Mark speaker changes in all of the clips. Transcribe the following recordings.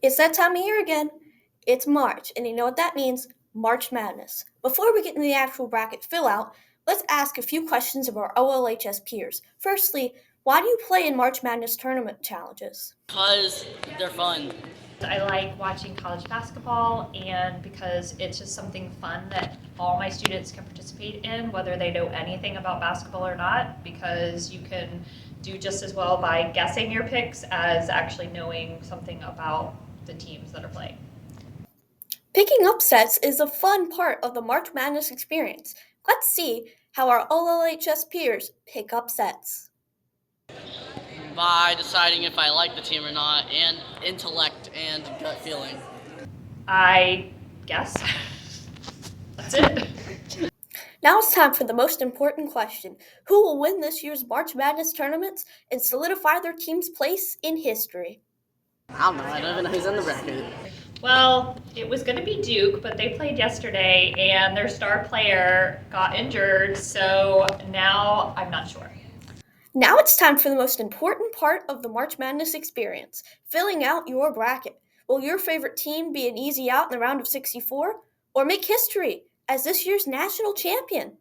Speaker 1: It's that time of year again. It's March, and you know what that means? March Madness. Before we get into the actual bracket fill out, let's ask a few questions of our OLHS peers. Firstly, why do you play in March Madness tournament challenges?
Speaker 2: Because they're fun.
Speaker 3: I like watching college basketball, and because it's just something fun that all my students can participate in, whether they know anything about basketball or not, because you can do just as well by guessing your picks as actually knowing something about the teams that are playing.
Speaker 1: Picking upsets is a fun part of the March Madness experience. Let's see how our OLHS peers pick upsets.
Speaker 2: By deciding if I like the team or not, and intellect and gut feeling.
Speaker 3: I guess that's it.
Speaker 1: Now it's time for the most important question. Who will win this year's March Madness tournaments and solidify their team's place in history?
Speaker 2: I don't know. I don't even know who's in the bracket.
Speaker 3: Well, it was going to be Duke, but they played yesterday and their star player got injured, so now I'm not sure.
Speaker 1: Now it's time for the most important part of the March Madness experience, filling out your bracket. Will your favorite team be an easy out in the round of 64 or make history as this year's national champion?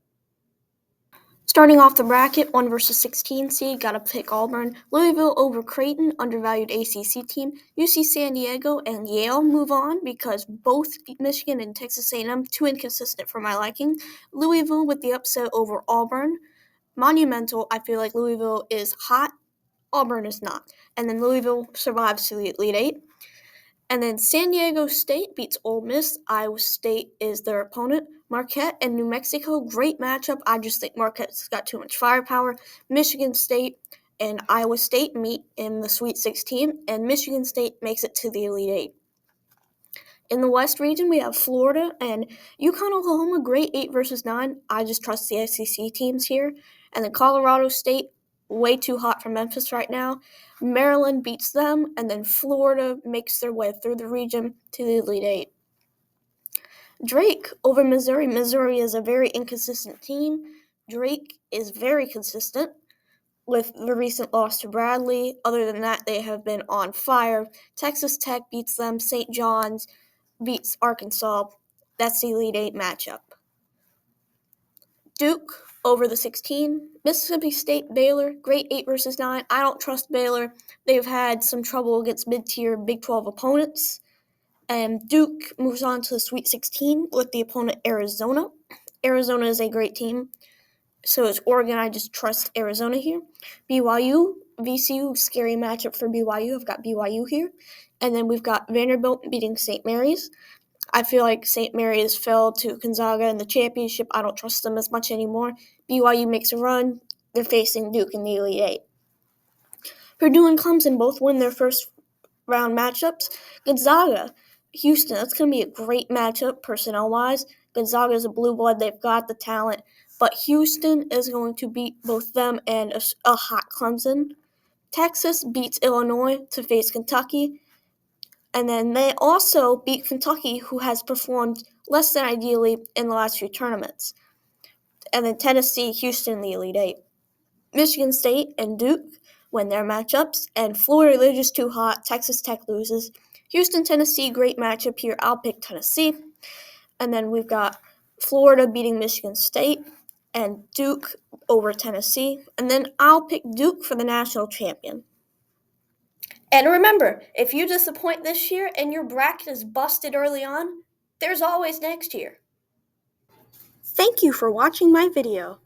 Speaker 1: Starting off the bracket, 1 versus 16 seed, gotta pick Auburn. Louisville over Creighton, undervalued ACC team. UC San Diego and Yale move on because both Michigan and Texas A&M too inconsistent for my liking. Louisville with the upset over Auburn. Monumental, I feel like Louisville is hot, Auburn is not. And then Louisville survives to the Elite Eight. And then San Diego State beats Ole Miss. Iowa State is their opponent. Marquette and New Mexico, great matchup. I just think Marquette's got too much firepower. Michigan State and Iowa State meet in the Sweet 16, and Michigan State makes it to the Elite Eight. In the West region, we have Florida and UConn, Oklahoma, great 8 versus 9. I just trust the SEC teams here. And then Colorado State, way too hot for Memphis right now. Maryland beats them, and then Florida makes their way through the region to the Elite Eight. Drake over Missouri. Missouri is a very inconsistent team. Drake is very consistent with the recent loss to Bradley. Other than that, they have been on fire. Texas Tech beats them. St. John's beats Arkansas. That's the Elite Eight matchup. Duke over the 16. Mississippi State, Baylor, great 8 versus 9. I don't trust Baylor. They've had some trouble against mid-tier Big 12 opponents. And Duke moves on to the Sweet 16 with the opponent Arizona. Arizona is a great team. So is Oregon. I just trust Arizona here. BYU, VCU, scary matchup for BYU. I've got BYU here. And then we've got Vanderbilt beating St. Mary's. I feel like St. Mary's fell to Gonzaga in the championship. I don't trust them as much anymore. BYU makes a run. They're facing Duke in the Elite Eight. Purdue and Clemson both win their first round matchups. Gonzaga, Houston, that's going to be a great matchup personnel-wise. Gonzaga is a blue blood. They've got the talent. But Houston is going to beat both them and a hot Clemson. Texas beats Illinois to face Kentucky. And then they also beat Kentucky, who has performed less than ideally in the last few tournaments. And then Tennessee, Houston, the Elite Eight. Michigan State and Duke win their matchups. And Florida, they're just too hot. Texas Tech loses. Houston, Tennessee, great matchup here. I'll pick Tennessee. And then we've got Florida beating Michigan State and Duke over Tennessee. And then I'll pick Duke for the national champion. And remember, if you disappoint this year and your bracket is busted early on, there's always next year. Thank you for watching my video.